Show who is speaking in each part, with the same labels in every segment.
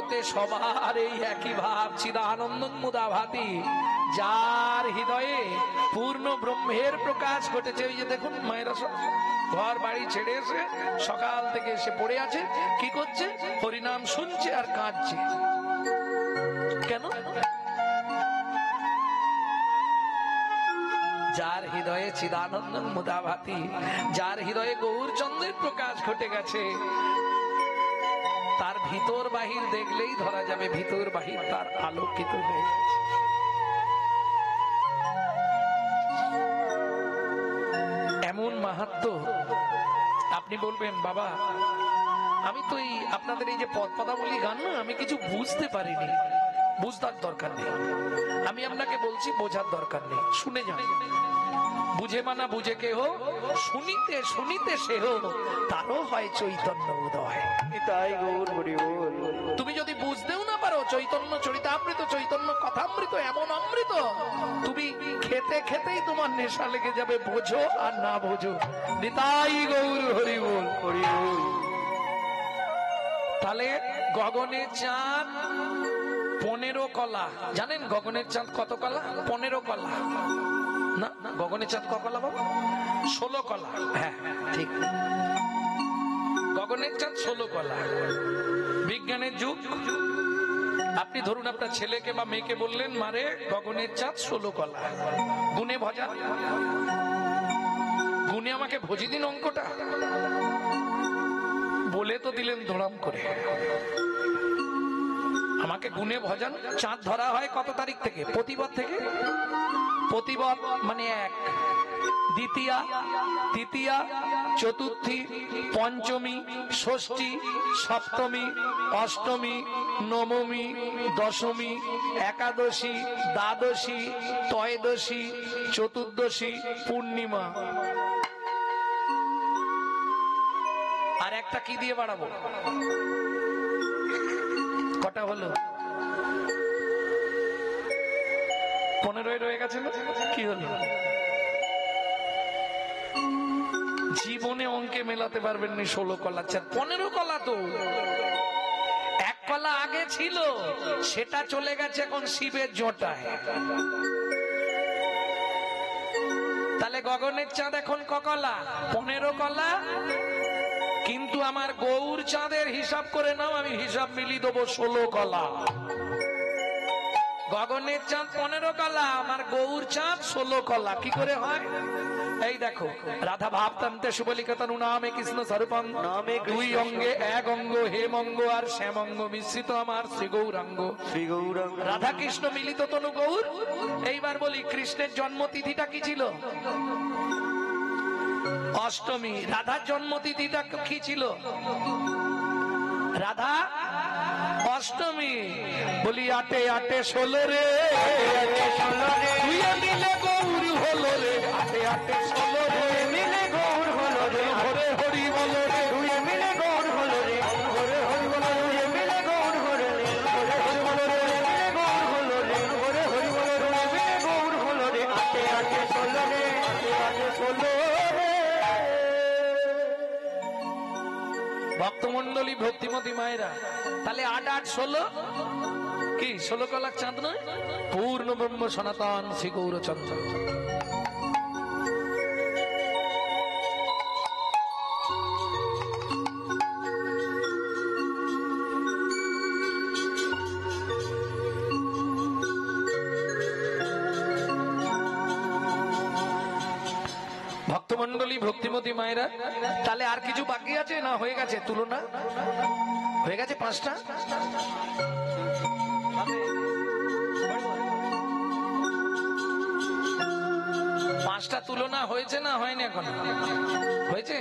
Speaker 1: জগতে সবার এই একই ভাব, চিদানন্দং মুদা ভাতি, যার হৃদয়ে পূর্ণ ব্রহ্মের প্রকাশ ঘটেছে। ওই যে দেখুন মায়েরা সব ঘর বাড়ি ছেড়ে এসে সকাল থেকে এসে পড়ে আছে, কি করছে? হরিনাম শুনছে আর কাঁদছে। কেন? যার হৃদয়ে চিদানন্দং মুদা ভাতি, যার হৃদয়ে গৌরচন্দ্রের প্রকাশ ঘটে গেছে, তার ভিতর বাহির দেখলেই ধরা যাবে ভিতর বাহির তার আলোকিত হয়ে গেছে। এমন মাহাত্ম্য। আপনি বলবেন বাবা আমি তো এই আপনাদের এই যে পদ পদাবলী গান না আমি কিছু বুঝতে পারিনি। বুঝবার দরকার নেই, আমি আপনাকে বলছি বোঝার দরকার নেই, শুনে যান। বুঝে মানা বুঝে কেহ, শুনিতে শুনিতে সেহ, তারও হয় চৈতন্য উদয়।
Speaker 2: তাই গৌর হরি বল।
Speaker 1: তুমি যদি বুঝতেও না পারো চৈতন্য চরিতামৃত, চৈতন্য কথামৃত এমন অমৃত, তুমি খেতে খেতেই তোমার নেশা লেগে যাবে, বোঝো আর না বোঝো। নিতাই গৌর হরি বল, হরি বল। তাহলে গগনে চাঁদ 15 কলা, জানেন গগনের চাঁদ কত কলা? 15 কলা না, গগনের চাঁদ ক কলা বাবা? 16 কলা। হ্যাঁ ঠিক, গগনের চাঁদ 16 কলা। বিজ্ঞানের যুগ, আপনি ধরুন আপনার ছেলেকে বা মেয়েকে বললেন মারে গগনের চাঁদ 16 কলা, গুনে ভজা, গুনে আমাকে ভজি দিন অঙ্কটা। বলে তো দিলেন ধরাম করে, আমাকে গুনে ভজান। চাঁদ ধরা হয় কত তারিখ থেকে? প্রতিবার থেকে। প্রতিবার মানে 1, দ্বিতীয়া, তৃতীয়া, চতুর্থী, পঞ্চমী, ষষ্ঠী, সপ্তমী, অষ্টমী, নবমী, দশমী, একাদশী, দ্বাদশী, ত্রয়োদশী, চতুর্দশী, পূর্ণিমা। আর একটা কি দিয়ে বাড়াবো? কটা হলো? 15 রয়ে গেছে না? কি হলো? জীবনে অঙ্কে মেলাতে পারবেন না 16 কলা। 15 কলা তো 1 কলা আগে ছিল, সেটা চলে গেছে এখন শিবের জটায়। তাহলে গগনের চাঁদ এখন ক কলা? 15 কলা। কিন্তু আমার গৌর চাঁদের হিসাব করে নাও, আমি হিসাব মিলিয়ে দেবো 16 কলা। গগনের চাঁদ 15 কলা, আমার গৌর চাঁদ 16 কলা। কি করে হয়? এই দেখো, রাধা ভাবতান্তে শুভলিকাতনু নামে কৃষ্ণ স্বরূপং, নামে 2 অঙ্গে 1 অঙ্গ, হেমঙ্গ আর শ্যামঙ্গ মিশ্রিত আমার শ্রী গৌরাঙ্গ।
Speaker 2: শ্রী গৌরাঙ্গ
Speaker 1: রাধা কৃষ্ণ মিলিত তনু গৌর। এইবার বলি কৃষ্ণের জন্মতিথিটা কি ছিল? অষ্টমী। রাধার জন্মতিথিটা কি ছিল? রাধা অষ্টমী। বলি 8 8 16 রে, 2 মিলে গৌর হলো রে, 8 8 16 রে, মিলে গৌর হলো রে, হরে হরি বলো রে,
Speaker 2: 2 মিলে গৌর হলো রে, হরে হরি বলো রে, মিলে গৌর হলো রে, হরে হরি বলো রে, মিলে গৌর হলো রে, হরে হরি বলো রে, মিলে গৌর হলো রে, 8 8 16 রে, 8 8 16 রে।
Speaker 1: ভক্তমন্ডলী ভক্তিমতী মায়েরা, তাহলে 8 8 16 কি 16 কলা চাঁদ নয়? পূর্ণ ব্রহ্ম সনাতন শ্রী গৌরচন্দ্র। ভক্তমন্ডলী ভক্তিমতী মায়েরা, তাহলে আর কিছু বাকি আছে না হয়ে গেছে? তুলনা হয়ে গেছে 5টা। পাঁচটা তুলনা হয়েছে না হয়নি? এখন হয়েছে।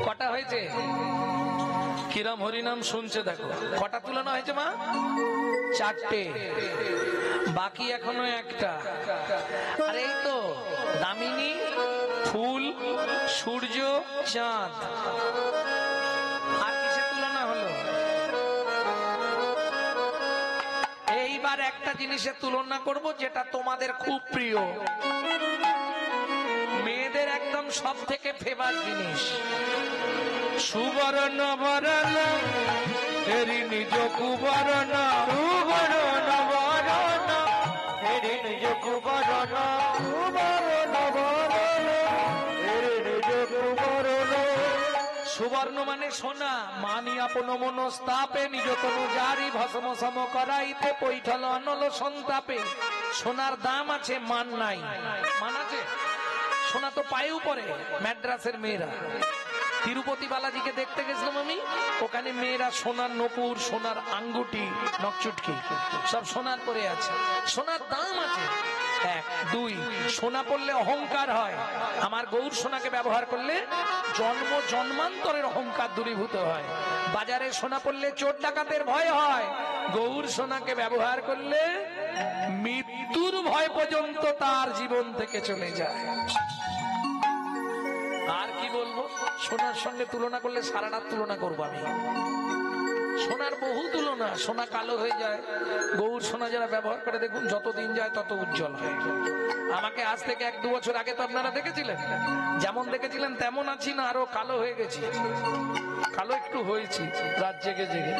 Speaker 1: কটা হয়েছে? কিরম হরিনাম শুনছে দেখো। কটা তুলনা হয়েছে মা? 4টে। বাকি এখনো একটা। আর এই তো দামিনী, ফুল, সূর্য, চাঁদ। আর কিসের তুলনা হলো? এইবার একটা জিনিসের তুলনা করব যেটা তোমাদের খুব প্রিয়, মেয়েদের একদম সব থেকে ফেভার জিনিস। সুবর্ণ বরণ হেরি নিজ কুবরণ
Speaker 2: সুবরণ বরণ হেরি নিজ কুবরণ সুবরণ বরণ হেরি নিজ কুবরণ।
Speaker 1: সুবর্ণ মানে সোনা, মানি আপন মনস্তাপে নিজ তনু জারি ভস্ম সম করাইতে পৈঠল অনল সন্তাপে। সোনার দাম আছে, মান নাই। মান আছে, সোনা তো পায়েও পরে। ম্যাড্রাসের মেয়েরা, তিরুপতি বালাজিকে দেখতে গেছিলাম আমি, ওখানে মেয়েরা সোনার নপুর, সোনার আঙ্গুটি, নকচুটকি সব সোনার পরে আছে। সোনার দাম আছে। এক, দুই, সোনা পড়লে অহংকার হয়। আমার গৌর সোনাকে ব্যবহার করলে জন্ম জন্মান্তরের অহংকার দূরীভূত হয়। বাজারে সোনা পড়লে চোর ডাকাতের ভয় হয়। গৌর সোনাকে ব্যবহার করলে মৃত্যুর ভয় পর্যন্ত তার জীবন থেকে চলে যায়। আর কি বলবো, সোনার সঙ্গে তুলনা করলে সারা রাত তুলনা করবো আমি। সোনার বহু তুলনা। সোনা কালো হয়ে যায়, গৌর সোনা যারা ব্যবহার করে দেখুন যত দিন যায় তত উজ্জ্বল হয়। আমাকে আজ থেকে 1-2 বছর আগে তো আপনারা দেখেছিলেন, যেমন দেখেছিলেন তেমন আছি না, আরো কালো হয়ে গেছি। কালো একটু হয়েছি রাত জেগে জেগে।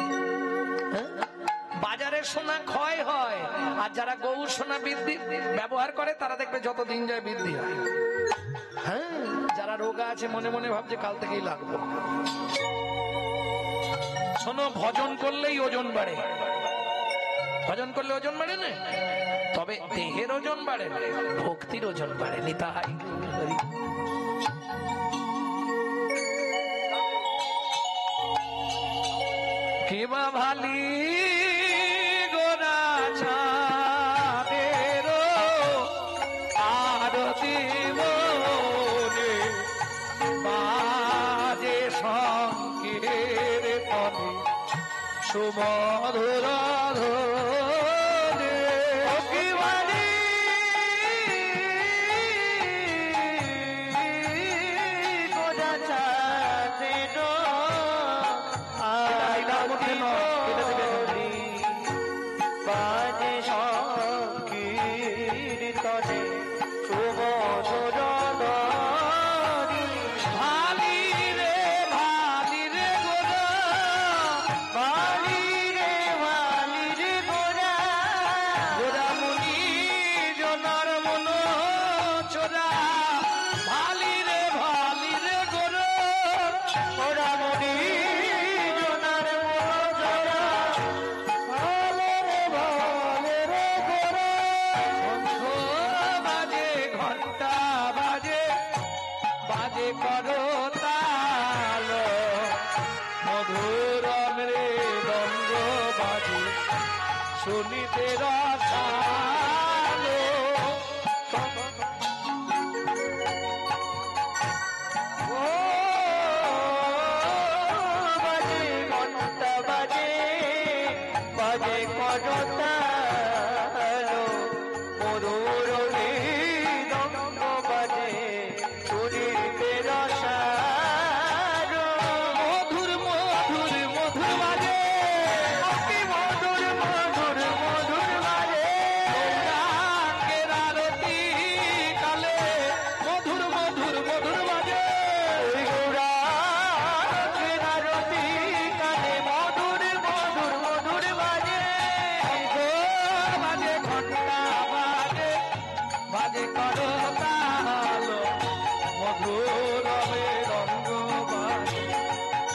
Speaker 1: বাজারে সোনা ক্ষয় হয়, আর যারা গৌর সোনা বৃদ্ধি ব্যবহার করে তারা দেখবে যত দিন যায় বৃদ্ধি হয়। হ্যাঁ, যারা রোগা আছে মনে মনে ভাবছে কাল থেকেই লাগবে। শোনো, ভজন করলেই ওজন বাড়ে। ভজন করলে ওজন বাড়ে না, তবে দেহের ওজন বাড়ে, ভক্তির ওজন বাড়ে। নিতাই কেবা ভালি গোরা চাঁদের আরতি মনে বাজে সংকের তনে সুমধুর ধ্বনি। অকিবারি
Speaker 2: গোরা চাঁদের আরতি মনে বাজে সংকীর্তনে সুমধুর ধ্বনি।
Speaker 1: ভালি রে গোরা,
Speaker 2: ভালি রে গোরা
Speaker 1: গোরা মুনি জনার মন চোরা। ভালি রে গোরা,
Speaker 2: গোরা মুনি জনার মন জোড়া। ভালে রে গোরা
Speaker 1: শঙ্খ বাজে, ঘন্টা বাজে, বাজে করো তাল, মধুর মৃদঙ্গ বাজে, শুনিতে রসালো।
Speaker 2: ও বাজে ঘন্টা বাজে বাজে করতালো মধুর মৃদঙ্গ বাজে শুনিতে রসালো।
Speaker 1: মধুর মধুর মধুর বাজে,
Speaker 2: অতি মধুর মধুর মধুর বাজে
Speaker 1: গৌরাঙ্গের আরতি কালে মধুর মধুর মধুর বাজে।
Speaker 2: গৌরাঙ্গের আরতি কালে মধুর মধুর মধুর বাজে।
Speaker 1: শঙ্খ বাজে, ঘন্টা বাজে, বাজে করো তাল, মধুর মৃদঙ্গ বাজে,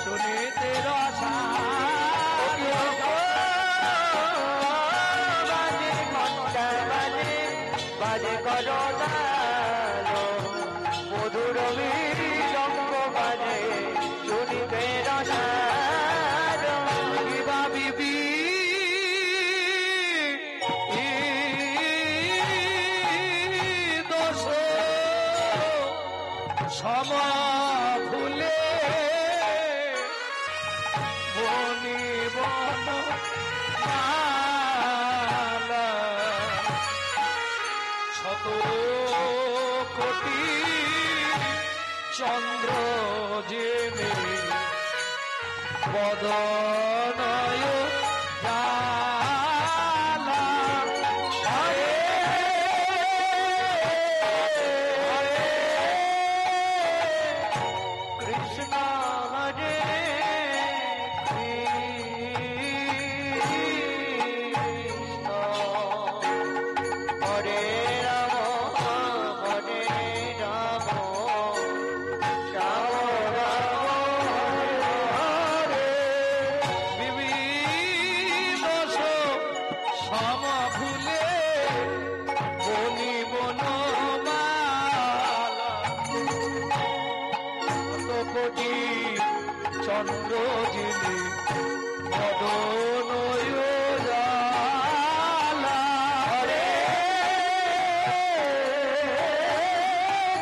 Speaker 1: শুনিতে রসালো।
Speaker 2: বাজে ঘন্টা বাজে বাজে করতালো মধুর মৃদঙ্গ বাজে শুনিতে রসালো।
Speaker 1: বিবা বিবি দোষ সম ফুলে বনি বন মালা, শত কোটি চন্দ্র জেনে বদনয় জালা। হরে
Speaker 2: কৃষ্ণ হরে কৃষ্ণ
Speaker 1: ক্ষমা ভুলে বনি বনমালা কত কোটি চন্দ্র যিনি মদন জালা হরে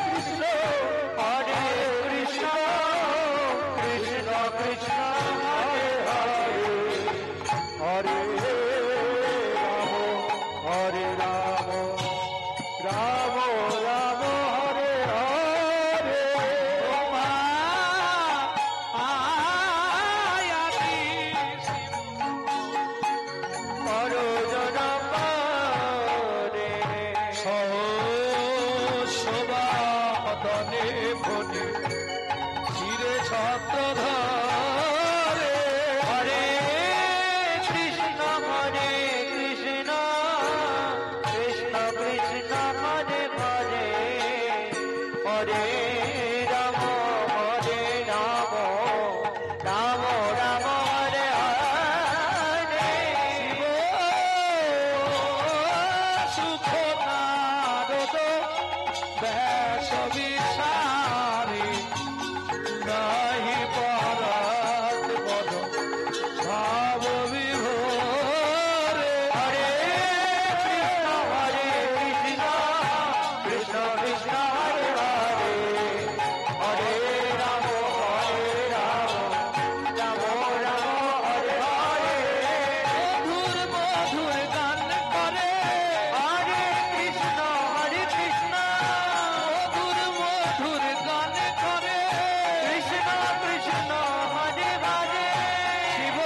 Speaker 2: কৃষ্ণ হরে কৃষ্ণ কৃষ্ণ কৃষ্ণ হরে হরে হরে রাম রাম রাম হরে হরে
Speaker 1: সহসবাদনে ভনি চিরে ছত্রধরে
Speaker 2: হরে কৃষ্ণ কৃষ্ণ কৃষ্ণ কৃষ্ণ হরে হরে হরে রাম রাম রাম হরে হরে
Speaker 1: সুখ নারদ ব্যাস বিসারি নাহি পরাত পদ ভাব বিভোরে
Speaker 2: হরে কৃষ্ণ কৃষ্ণ কৃষ্ণ হরে হরে হরে রাম রাম রাম হরে হরে
Speaker 1: মধুর মধুর গান করে
Speaker 2: হরে কৃষ্ণ
Speaker 1: মধুর মধুর গান করে
Speaker 2: কৃষ্ণ কৃষ্ণ হরে হরে
Speaker 1: শিব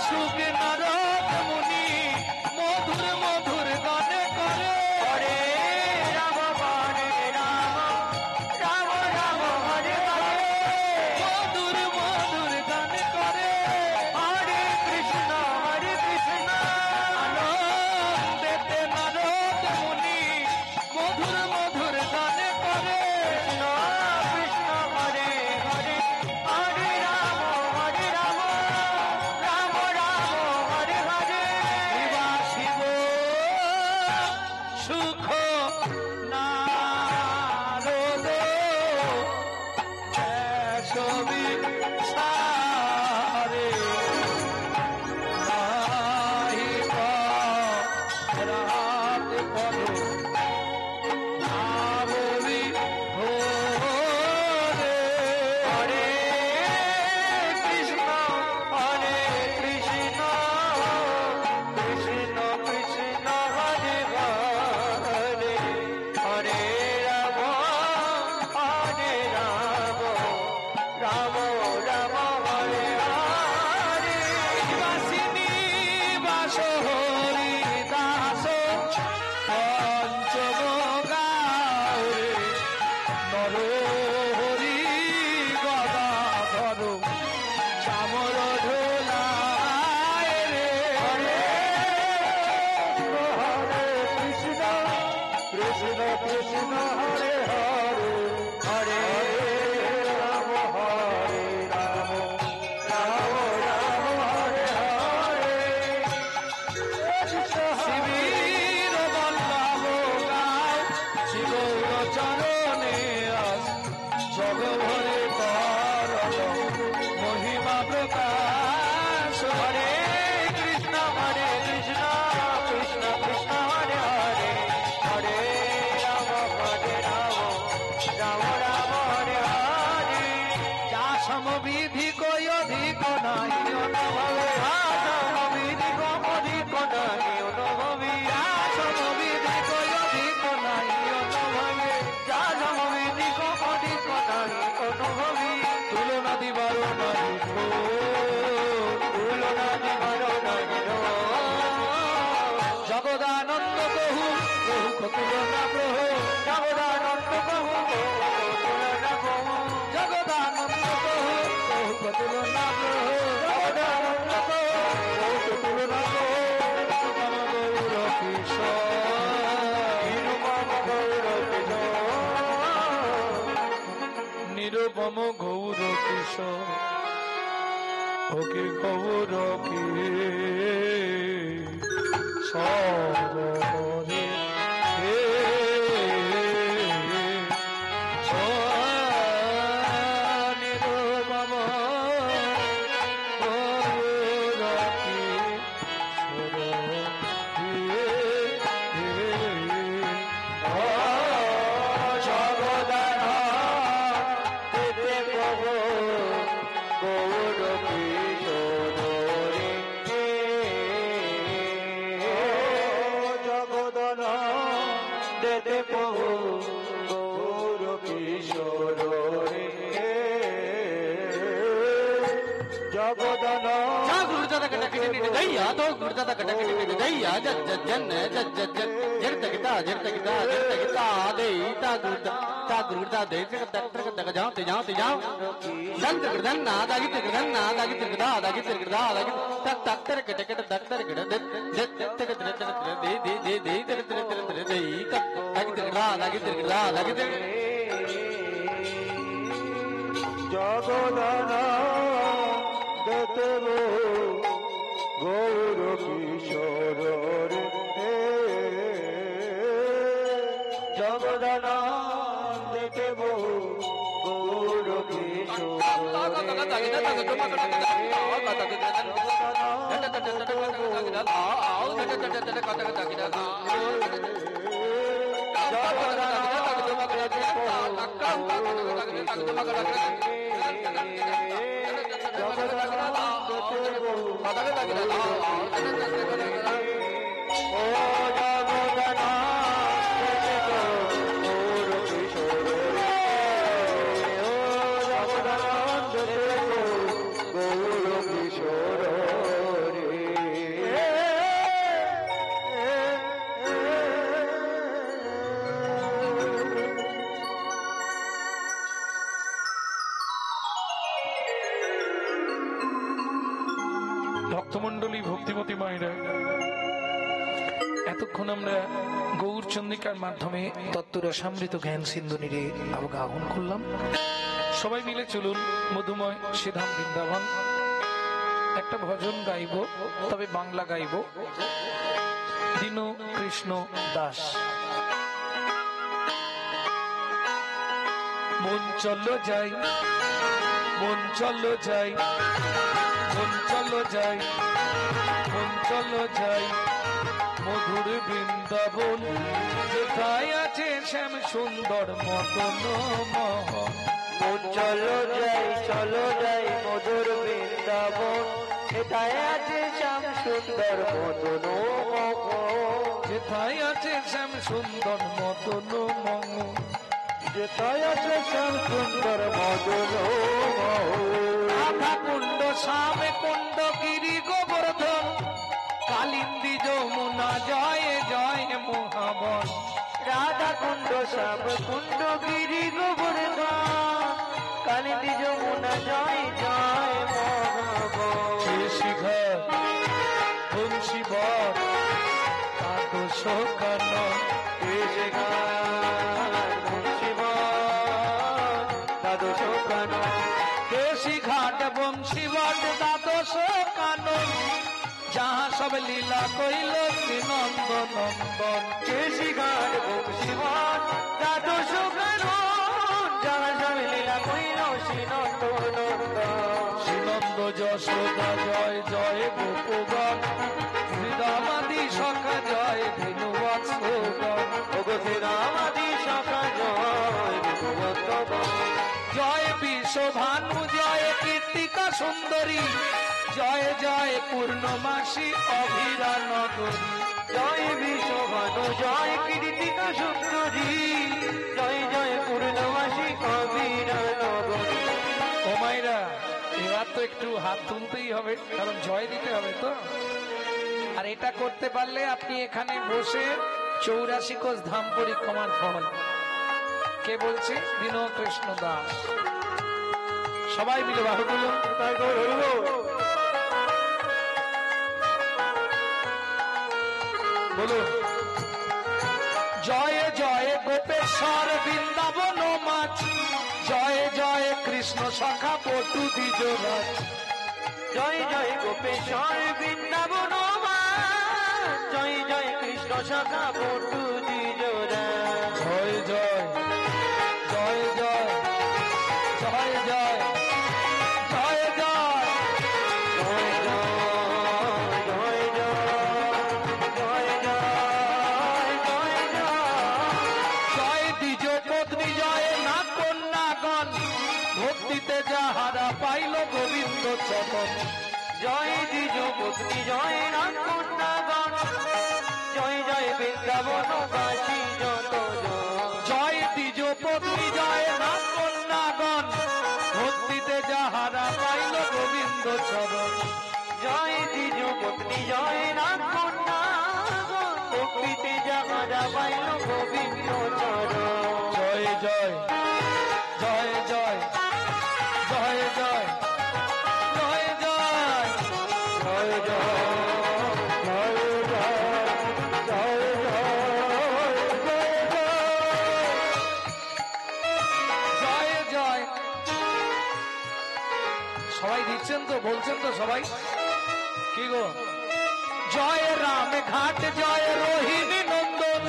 Speaker 1: সুখ নারদ মুনি মধুর মধুর গান করে
Speaker 2: হরে রাম রাম রাম হরে হরে
Speaker 1: মধুর মধুর গান করে
Speaker 2: হরে কৃষ্ণ
Speaker 1: আনন্দেতে নারদ মুনি মধুর মধুর গান করে
Speaker 2: কৃষ্ণ কৃষ্ণ হরে হরে হরে রাম রাম হরে হরে
Speaker 1: শিবা শিব সুখ নারদ ছবি সারে নাহি রাত পদ আবলি ভোরে
Speaker 2: হরে কৃষ্ণ কৃষ্ণ কৃষ্ণ হরে হরে হরে রাম রাম রাম হরে হরে
Speaker 1: বাসিনী বাস হরি দাস পঞ্চম গায়ে নর হরি গদাধর চামর ঢোলায় রে
Speaker 2: হরে কৃষ্ণ কৃষ্ণ হরে হরে হরে রাম রাম রাম হরে হরে
Speaker 1: শিবির বল্লভ গাও শিবৌর চরণে আস জগভরে করল মহিমা প্রকাশ
Speaker 2: হরে কৃষ্ণ কৃষ্ণ কৃষ্ণ হরে হরে হরে রাম রাম রাম হরে হরে
Speaker 1: যা সমবিধি কই অধিক নাই অনুভবে
Speaker 2: বিধি অধিক নাহি অনুভবী
Speaker 1: যা সমবিধি কই অধিক নাই অনুভবে
Speaker 2: যা বিধি অধিক নাহি অনুভবী
Speaker 1: তুলনা দিবার নাই
Speaker 2: তুলনা দিবার নাহি
Speaker 1: জগদানন্দ বহু বহু তুলনা প্রভু
Speaker 2: জগদানন্দ প্রভু তুলনা প্রভু
Speaker 1: জগদানন্দ বহু বহু তুলনা প্রভু
Speaker 2: জগদানন্দ প্রভু তুলনা প্রভু
Speaker 1: গৌর কিশোর নিরুপম গৌর কিশোর ওকে গৌর কি সরোরে
Speaker 2: জগদানা দেব গৌর কিশোর রে জগদানা দেব গৌর কিশোর
Speaker 1: ভক্তমন্ডলী, ভক্তিমতী মায়েরা, এতক্ষণ আমরা গৌর চন্দ্রিকার মাধ্যমে তত্ত্বরসামৃত জ্ঞান সিন্ধু নীরে আবগাহন করলাম। সবাই মিলে চলুন মধুময় শ্রীধাম বৃন্দাবন একটা ভজন গাইব, তবে বাংলা গাইব। দীন কৃষ্ণ দাস। মন চলো যাই, মন চলো যাই, মন চলো যাই, মন চলো যাই মধুর বৃন্দাবন, যেথায় আছে শ্যাম সুন্দর মদন মোহন।
Speaker 2: মন চলো যাই মধুর বৃন্দাবন, যেথায় আছে শ্যাম সুন্দর মদন মোহন।
Speaker 1: যেথায় আছে শ্যাম সুন্দর মদন মোহন,
Speaker 2: যেথায় আছে শ্যাম সুন্দর মদন মোহন।
Speaker 1: রাধা কুণ্ড শ্যামে কুণ্ড গিরি গোবর্ধন, কালিন্দী যমুনা জয় জয় মহাবন।
Speaker 2: রাধা কুণ্ড শ্যাম কুণ্ড গিরি গোবর্ধন, কালিন্দী যমুনা জয় জয় মহাবন।
Speaker 1: শিখর বংশী বর দ্বাদশ কানন,
Speaker 2: দ্বাদশ কানন।
Speaker 1: কেশি ঘাট বংশী বট দ্বাদশ কানন, যাহা সব লীলা কইল শ্রীনন্দ নন্দন।
Speaker 2: কেশি ঘাট বংশীবন দ্বাদশ কানন, যাহা সব লীলা কইল শ্রীনন্দ নন্দন।
Speaker 1: শ্রীনন্দ যশোদা জয় জয় গোপগণ, শ্রীরামাদি সখা জয় ধেনুবৎসগণ।
Speaker 2: ওগো শ্রীরামাদি সখা জয় বিভুবৎসগণ।
Speaker 1: জয় বিশ্বভানু জয় কীর্তিকা সুন্দরী, জয় জয় পূর্ণমাসী অভিরা নগরী।
Speaker 2: জয় বিশ্বভানু জয় কীর্তিকা সুন্দরী, জয় জয় পূর্ণমাসী কবিরা নগরী।
Speaker 1: ও মাইরা, এবার তো একটু হাত তুলতেই হবে, কারণ জয় দিতে হবে তো। আর এটা করতে পারলে আপনি এখানে বসে 84 কোষ ধাম পরিক্রমার ফল। কে বলছে? দীন কৃষ্ণ দাস। সবাই মিলে বাহু তুলুন।
Speaker 2: তাই গৌর
Speaker 1: বলুন জয় জয় গোপেশ্বর বৃন্দাবন মাছ, জয় জয় কৃষ্ণ সখা পটু দ্বিজরাজ।
Speaker 2: জয় জয় গোপেশ্বর বৃন্দাবন মা, জয় সখা পটু দিজোরা
Speaker 1: জয় জয় জয় জয় জয় জয় জয় জয় জয় দ্বিজ পত্নী জয় না কন্যাগণ ভক্তিতে যাহারা পাইল গোবিন্দ চরণ
Speaker 2: জয় দ্বিজ পত্নী জয় না কন্যাগণ জয় জয় বৃন্দাবন বাসী যত
Speaker 1: জয় দ্বিজ পত্নী জয় না কন্যাগণ ভক্তিতে যাহারা পাইল গোবিন্দ চরণ
Speaker 2: জয় দ্বিজ পত্নী জয় না কন্যাগণ ভক্তিতে যাহারা পাইল গোবিন্দ চরণ
Speaker 1: জয় জয় জয় জয় জয় জয় জয় জয়
Speaker 2: জয়
Speaker 1: জয় জয় সবাই দিচ্ছেন তো বলছেন তো সবাই কি গো জয় রাম ঘাট জয় রোহিণী নন্দন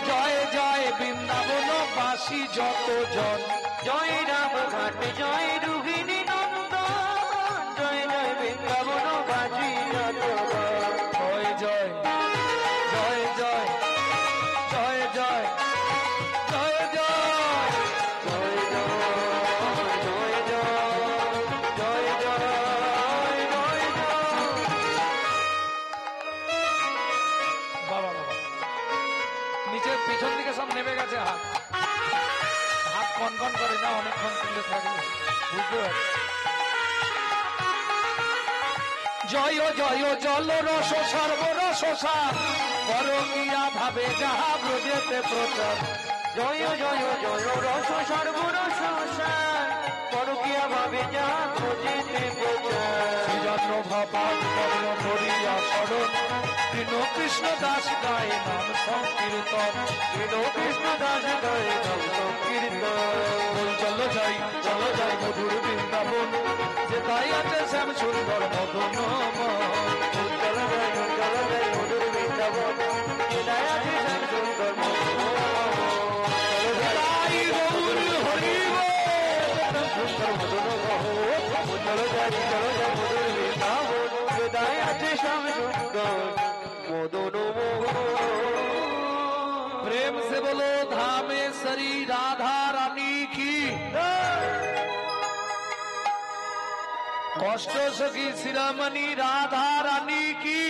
Speaker 1: জয় জয় বৃন্দাবন বাসী যত জন
Speaker 2: জয় রাম ঘাট জয় রোহিণী নন্দন জয় জয় বৃন্দাবন বাজি যত
Speaker 1: জয় জয় জয় জয় জয় জয় জয় জয় বাবা বাবা নিচের পিছন দিকে সব নেমে গেছে হাত হাত কনকন করে না অনেকক্ষণ তুলে থাকলে বুঝতে পারছি জয় জয় জল রস সর্বরস সার পরকিয়া ভাবে যাহা ব্রজেতে প্রচার
Speaker 2: জয় জয় জয় রস সর্বরস সার পরকিয়া ভাবে যা খোঁজেতে প্রচার
Speaker 1: শ্রীজন্য ভাপাত কর্ণ করিয়া স্মরণ দীন কৃষ্ণ দাস গায়ে নাম সংকীর্তন
Speaker 2: কৃষ্ণ কৃষ্ণ দাস গায়ে নাম সংকীর্তন
Speaker 1: বল চলো যাই মধুর বৃন্দাবন যে তাই আছে শ্যাম সুন্দর মদন
Speaker 2: চলো যাই মধুর বৃন্দাবন যেটাই আছে শ্যাম সুন্দর
Speaker 1: তাই গৌর হরি
Speaker 2: সুন্দর মদন চলো যাই মধুর বৃন্দাবন যেটাই আছে শ্যাম সুন্দর মদন
Speaker 1: प्रेम से बोलो धामेश्वरी राधा रानी की কষ্ট সখী শিরামণি রাধা রানী কি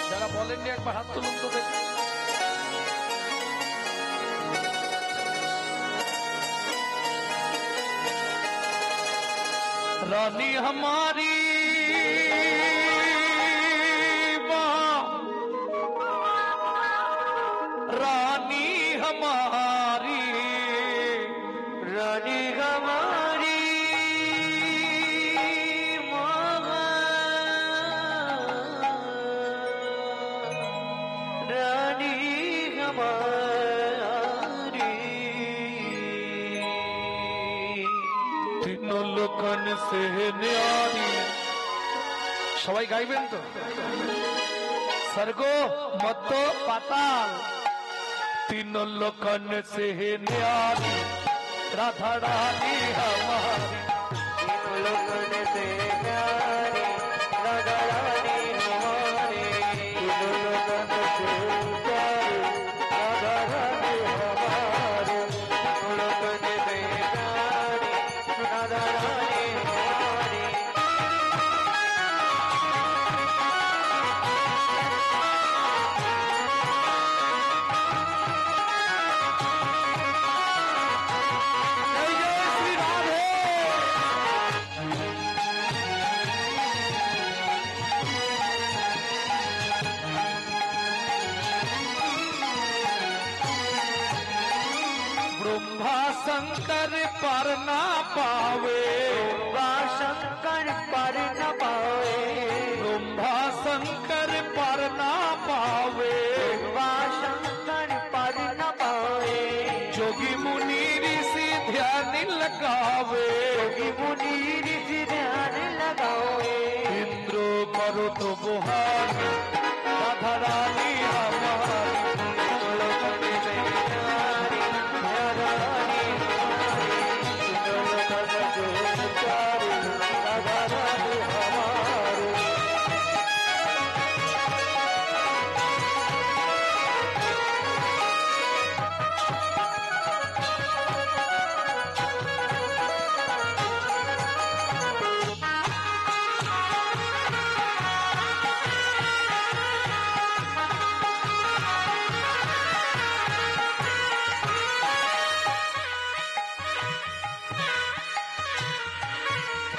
Speaker 1: যারা বলেননি একবার হাত তুলুন তো দেখি रानी हमारी रानी हमारी
Speaker 2: रानी हमारी रानी हमारी
Speaker 1: तीनों लोकन से न्यारी সবাই গাইবেন তো স্বর্গ মধ্য পাতাল तीन लोकन से न्यारी राधा रानी हमारी
Speaker 2: तीनों लोगों से प्यारी राधा रानी हमारी तीनों लोगों से प्यारी राधा रानी हमारी तीनों लोगों से प्यारी राधा रानी हमारी
Speaker 1: जय जय श्री राधे ब्रह्मा शंकर पर ना पावे
Speaker 2: शंकर पर न पावे
Speaker 1: ब्रह्मा शंकर पर ना पावे
Speaker 2: शंकर पर न पावे
Speaker 1: जोगी मुनि ऋषि ध्यान लगावे
Speaker 2: योगी मुनि ऋषि ध्यान लगावे
Speaker 1: इंद्र करो तो बुहार राधा रानी हमारी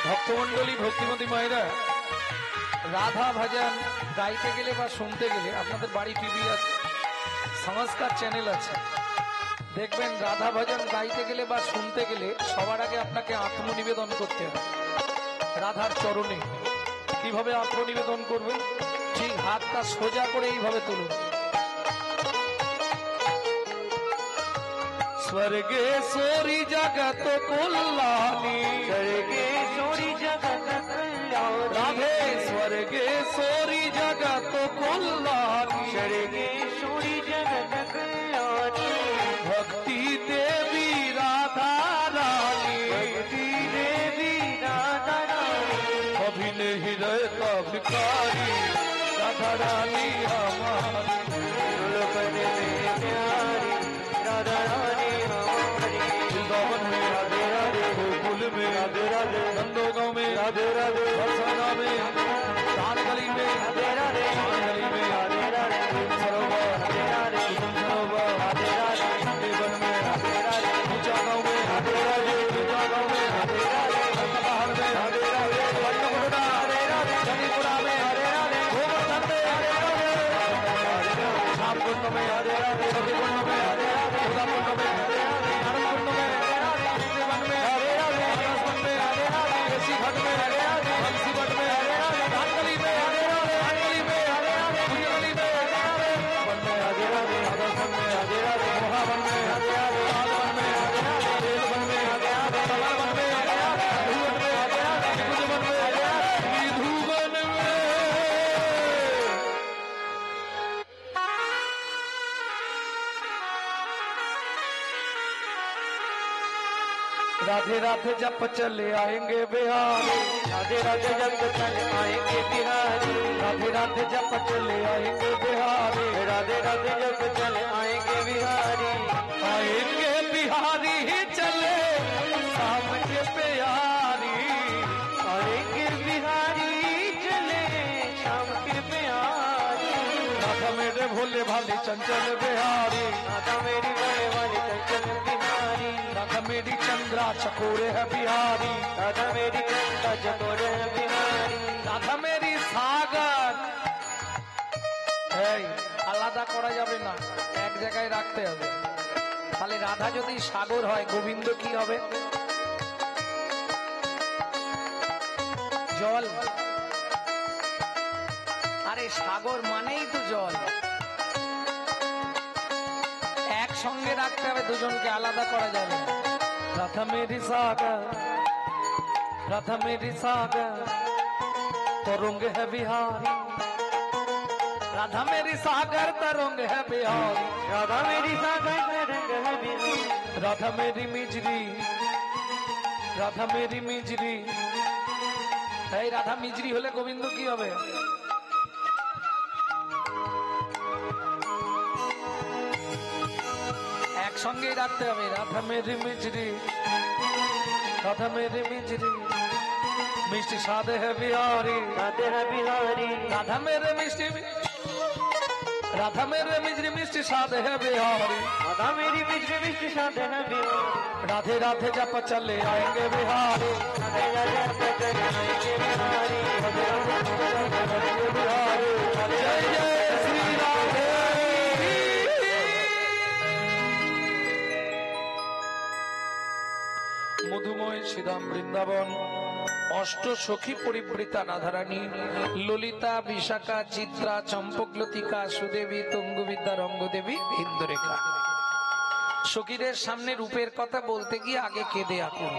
Speaker 1: ভক্তমন্ডলী ভক্তিমতী মায়েরা, রাধা ভজন গাইতে গেলে বা শুনতে গেলে আপনাদের বাড়ি টিভি আছে, সংস্কার চ্যানেল আছে, দেখবেন রাধা ভজন গাইতে গেলে বা শুনতে গেলে সবার আগে আপনাকে আত্মনিবেদন করতে হবে রাধার চরণে। কিভাবে আত্মনিবেদন করবেন? ঠিক হাতটা সোজা করে এইভাবে তুলুন। स्वर्गेश्वरी जगत कल्याणी,
Speaker 2: स्वर्गेश्वरी जगत कल्याणी,
Speaker 1: राधे स्वर्गेश्वरी जगत कल्याणी,
Speaker 2: स्वर्गेश्वरी जगत कल्याणी,
Speaker 1: भक्ति देवी राधा रानी,
Speaker 2: भक्ति देवी राधा रानी,
Speaker 1: अभिनय हृदय भिखारी राधा रानी हमारी,
Speaker 2: लोकन में प्यारी राधा रानी हमारी,
Speaker 1: वृंदावन में राधे राधे, गोकुल में राधे राधे, नंदोगांव में राधे राधे, बरसाना में, दानगली में
Speaker 2: राधे राधे,
Speaker 1: गली में
Speaker 2: राधे राधे,
Speaker 1: सरोवर
Speaker 2: राधे राधे,
Speaker 1: सरोवर
Speaker 2: राधे राधे,
Speaker 1: देवन में
Speaker 2: राधे राधे,
Speaker 1: ऊंचा गांव में राधे राधे, ऊंचा गांव में राधे राधे, पहाड़ में राधे राधे, पन्नगुड़ा राधे राधे, शनिपुरा में राधे राधे, गोवर्धन में राधे राधे, श्यामकुंड में राधे राधे, सतीकुंड में राधे राधे, उदाकुंड में राधे राधे, नारायणकुंड में राधे राधे, वन में राधे राधे, वन में राधे राधे, ऋषि घाट में राधे राधे, बंसी घाट में राधे राधे, धानगली में राधे राधे, धानगली में राधे राधे, कुंजली में राधे राधे, वन में राधे राधे, राधावन में राधे राधे, मोहावन में राधे राधे, लालवन में राधे राधे, रेलवन में राधे राधे, तलावन में राधे राधे, धुवन में राधे राधे, कुंजवन में राधे राधे, विधुवन में राधे राधे जप चले आएंगे बिहारी,
Speaker 2: राधे राधे जब चल आएंगे बिहारी,
Speaker 1: राधे राधे जप चले आएंगे बिहारी,
Speaker 2: राधे राधे जब चल आएंगे बिहारी,
Speaker 1: आएंगे बिहारी ही चले शाम के प्यारी,
Speaker 2: आएंगे बिहारी चले शाम के प्यारी,
Speaker 1: राधा मेरे भोले भाले चंचल बिहारी,
Speaker 2: राधा मेरी बड़े वाली चंचल बिहारी,
Speaker 1: राधा मेरी चंद्रा चकोरे है बिहारी,
Speaker 2: राधा मेरी चंदा चकोर है बिहारी,
Speaker 1: রাধা মেরি সাগর। এই আলাদা করা যাবে না, এক জায়গায় রাখতে হবে। তাহলে রাধা যদি সাগর হয়, গোবিন্দ কি হবে? জল। আরে সাগর মানেই তো জল। একসঙ্গে রাখতে হবে, দুজনকে আলাদা করা যাবে না। রাধা মেরি সাগর, राधा मेरी सागर तरंग है बिहारी, राधा मेरी सागर तरंग है बिहारी,
Speaker 2: राधा मेरी सागर रंग है बिहारी,
Speaker 1: राधा मेरी मिजरी, राधा मेरी मिजरी। এই রাধা মিজরি হলে গোবিন্দ কি হবে? একসঙ্গেই রাখতে হবে। রাধা মেরি মিজরি, राधा मेरी मिजरी, मिष्टी सादे है बिहारी,
Speaker 2: राधे है बिहारी,
Speaker 1: राधा मेरे मिष्टी, राधा मेरे मिजरी मिष्टी सादे है बिहारी,
Speaker 2: राधा मेरी मिश्री मिश्री साधे है बिहारी,
Speaker 1: राधे राधे जप चले आएंगे बिहारी,
Speaker 2: राधे राधे जब चल आएंगे बिहारी, राधे राधे जब चल आएंगे बिहारी,
Speaker 1: जय जय श्री राधे। মধুময় শ্রীধাম বৃন্দাবন, অষ্ট সখী পরিবৃতা রাধারানী, ললিতা, বিশাখা, চিত্রা, চম্পকলতিকা, সুদেবী, তঙ্গুবিদ্যা, রঙ্গদেবী, ইন্দ্ররেখা। সখীদের সামনে রূপের কথা বলতে গিয়ে আগে কেঁদে আকুল।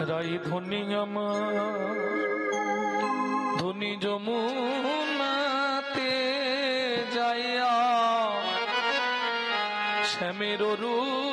Speaker 1: রাই ধনী আমার ধনী যমুনাতে যাইয়া শ্যামের রূপ